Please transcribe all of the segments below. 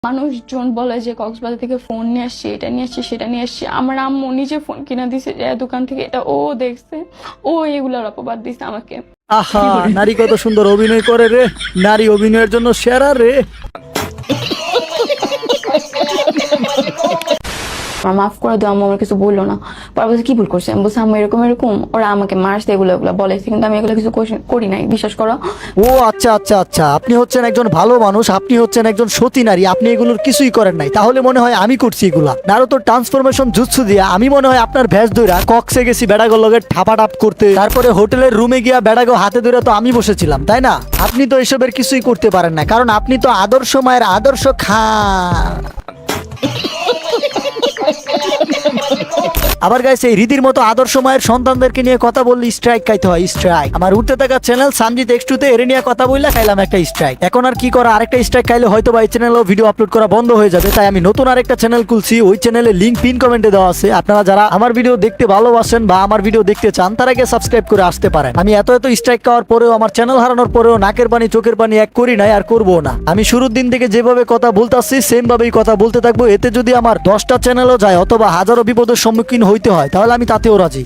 মানুষজন বলে যে কক্সবাজার থেকে ফোন নিয়ে আসছি, এটা নিয়ে আসছি, সেটা নিয়ে আসছি। আমার আম্মু নিজে ফোন কিনা দিছে যে দোকান থেকে, এটা ও দেখছে, ও এগুলোর অপবাদ দিছে আমাকে। আহা, নারী কত সুন্দর অভিনয় করে রে, নারী অভিনয়ের জন্য সেরা রে। আমার মাফ করে দাও আম্মু, আমার কিছু বললো না। পরে বলছে কি ভুল করছে, আমি বলছি আম্মু এরকম এরকম ওরা আমাকে মারছে, এগুলো বলেছে, কিন্তু আমি এগুলো কিছু করি নাই, বিশ্বাস করো। ও আচ্ছা আচ্ছা আচ্ছা, আপনি হচ্ছেন একজন ভালো মানুষ, আপনি হচ্ছেন একজন সতী নারী, আপনি এগুলোর কিছুই করেন নাই। তাহলে মনে হয় আমি করছি এগুলা। নারুতো ট্রান্সফরমেশন জুৎসু দিয়া আমি মনে হয় আপনার ভ্যাস ধইরা কক্সে গেছি বেড়াগো লগে ঠাপাটাপ করতে, তারপরে হোটেলের রুমে গিয়া বেড়াগো হাতে ধরে তো আমি বসেছিলাম, তাই না? আপনি তো এসবের কিছুই করতে পারেন না, কারণ আপনি তো আদর্শ মায়ের আদর্শ আবার গাইস, এই রীতির মতো আদর্শ মায়ের সন্তানদেরকে নিয়ে কথা বললে স্ট্রাইক খাইতে হয়, স্ট্রাইক। আমার উঠতে থাকা চ্যানেল সানজিত X2 তে এর নিয়ে কথা বললে খাইলাম একটা স্ট্রাইক। এখন আর কি করা, আরেকটা স্ট্রাইক খাইলে হয়তো বা এই চ্যানেলেও ভিডিও আপলোড করা বন্ধ হয়ে যাবে। তাই আমি নতুন আরেকটা চ্যানেল খুলছি, ওই চ্যানেলের লিংক পিন কমেন্টে দেওয়া আছে। আপনারা যারা আমার ভিডিও দেখতে ভালোবাসেন বা আমার ভিডিও দেখতে চান, তারা গিয়ে সাবস্ক্রাইব করে আসতে পারেন। আমি এত স্ট্রাইক খাওয়ার পরেও, আমার চ্যানেল হারানোর পরেও নাকের পানি চোখের পানি এক করি নাই, আর করবো না। আমি শুরুর দিন থেকে যেভাবে কথা বলতেছি সেম ভাবেই কথা বলতে থাকবো। এতে যদি আমার 10টা চ্যানেলও যায় অথবা হাজারো বিপদের সম্মুখীন হইতে হয়, তাহলে আমি তাতেও রাজি।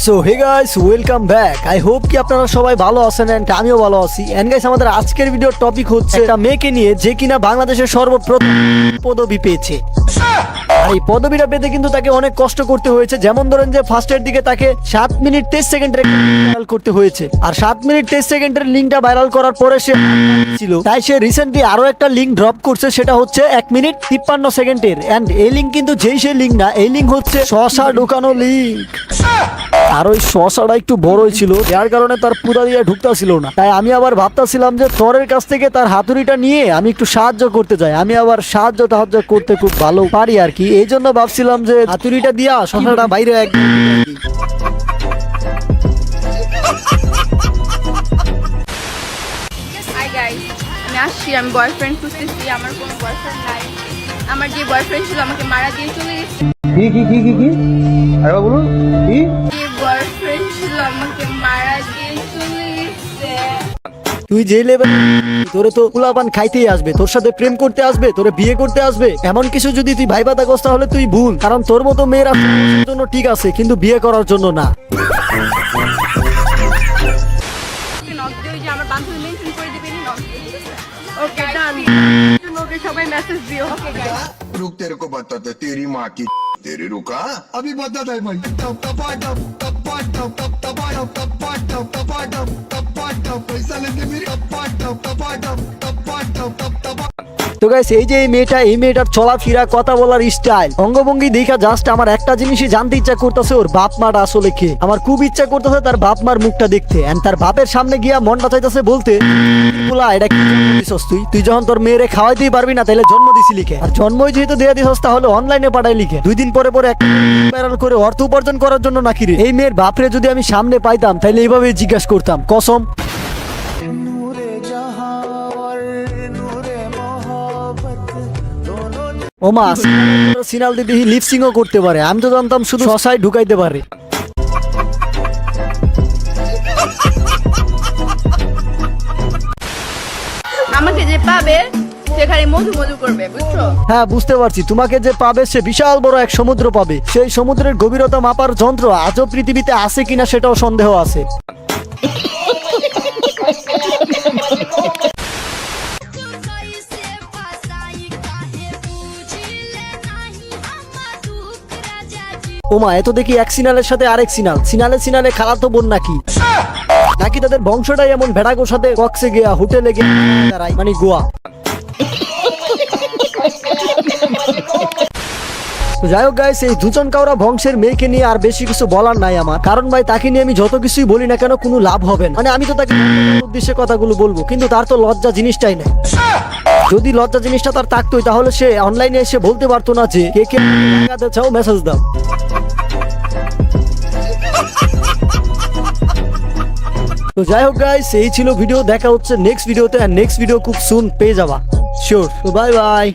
So hey guys, welcome back. I hope কি আপনারা সবাই ভালো আছেন, এন্ড আমিও ভালো আছি। এন্ড গাইস, আমাদের আজকের ভিডিওর টপিক হচ্ছে একটা মেয়েকে নিয়ে যে কিনা বাংলাদেশের সর্বপ্রথম পদবি পেয়েছে। আর এই পদবিটা পেতে কিন্তু তাকে অনেক কষ্ট করতে হয়েছে। যেমন ধরেন যে ফার্স্টের দিকে তাকে 7 মিনিট 23 সেকেন্ডের ভাইরাল করতে হয়েছে, আর 7 মিনিট 23 সেকেন্ডের লিঙ্কটা ভাইরাল করার পরে সে ছিল, তাই সে রিসেন্টলি আরো একটা লিঙ্ক ড্রপ করছে, সেটা হচ্ছে 1 মিনিট 53 সেকেন্ডের। এন্ড এই লিঙ্ক কিন্তু যেই সে লিঙ্ক না, এই লিঙ্ক হচ্ছে শশা ঢুকানো লিঙ্ক। আর ওই শশাটা একটু বড়ই ছিল, যার কারণে তার পুরা দিয়ে ঢুকতেছিল না। তাই আমি আবার ভাবতেছিলাম যে তরের কাছ থেকে তার হাতুড়িটা নিয়ে আমি একটু সাহায্য করতে যাই। আমি আবার সাহায্য করতে খুব ভালো পারি আর কি, এই জন্য ভাবছিলাম যে হাতুড়িটা দিয়া শশাটা বাইরে একদম। হাই গাইস, আমি আসছি, আমি বয়ফ্রেন্ড খুঁজতেছি। আমার কোনো বয়ফ্রেন্ড নাই। আমার যে বয়ফ্রেন্ড ছিল আমাকে মারা দিয়ে চলে গেছে। কি আরে বলুন কি? যে বয়ফ্রেন্ড ছিল আমাকে মারা দিয়ে চলে গেছে। তুই যে লেভেল, তোরে তো পোলাপান খাইতেই আসবে, তোর সাথে প্রেম করতে আসবে, তোরে বিয়ে করতে আসবে, এমন কিছু যদি তুই ভাইবা থাকস তাহলে তুই ভুল। কারণ তোর মতো মেয়েরা জন্য ঠিক আছে, কিন্তু বিয়ে করার জন্য না। আমার বান্ধবী মেনশন করে দিবেন। ওকে ডান, ওকে সবাই মেসেজ দিও। ওকে গাইস, रुक तेरे को बताते तेरी माँ की तेरे रुका अभी बताता है भाई टप टपा टप टपा टप टप टपा टप टपा टप टपा टप टपा टप पैसा लेते मेरे टपा टप टपा टप टपा टप टप टपा। তো গাইস, এই যে এই মেয়েটার চলাফেরা, কথা বলার স্টাইল, অঙ্গভঙ্গি দেখা জাস্ট আমার একটা জিনিসই জানতে ইচ্ছা করতেছে, ওর বাপ মাটা আসলে কে। আমার খুব ইচ্ছা করতেছে তার বাপ মার মুখটা দেখতে, এন্ড তার বাপের সামনে গিয়া মনটা চাইতেছে বলতে, এটা কি জন্ম দিছস তুই যখন তোর মেয়েরে খাওয়াইতেই পারবি না, তাহলে জন্ম দিছি লিখে। আর জন্মই যেহেতু দেয়া দিছস, তাহলে অনলাইনে পাঠাই লিখে। 2 দিন পরে একটা ভাইরাল করে অর্থ উপার্জন করার জন্য নাকি রে? এই মেয়ের বাপরে যদি আমি সামনে পাইতাম, তাহলে এইভাবে জিজ্ঞাসা করতাম, কসম। ওমা, সিনাল দিদি লিপসিংও করতে পারে, আমি তো জানতাম শুধু শশায় ঢুকাইতে পারে। আমাকে যে পাবে সেখানে মধু মধু করবে, বুঝছো? হ্যাঁ, বুঝতে পারছি। তোমাকে যে পাবে সে বিশাল বড় এক সমুদ্র পাবে। সেই সমুদ্রের গভীরতা মাপার যন্ত্র আজও পৃথিবীতে আছে কিনা সেটাও সন্দেহ আছে। ওমা, এত দেখি এক সিনালের সাথে আরেক সিনালে খালাতো বোন নাকি তাদের বংশটাই এমন ভেড়াগোর সাথে কক্সে গিয়া হোটেলে গিয়ে মানে গোয়া। যাই হোক গাইস, এই দুজন কাউরা বংশের মেয়েকে নিয়ে আর বেশি কিছু বলার নাই আমার, কারণ ভাই তাকে নিয়ে আমি যত কিছুই বলি না কেন কোনো লাভ হবে না। মানে আমি তো তাকে উদ্দেশ্যে কথাগুলো বলবো, কিন্তু তার তো লজ্জা জিনিসটাই নাই। যদি লজ্জা জিনিসটা তার থাকতোই, তাহলে সে অনলাইনে এসে বলতে পারতো না যে কে কে লাগাতে চাও মেসেজ দাও। তো যাই হোক গাইস, এই ছিল ভিডিও। দেখা হচ্ছে নেক্সট ভিডিওতে, আর নেক্সট ভিডিও খুব সুন পেয়ে যাবা, শিওর। তো বাই বাই।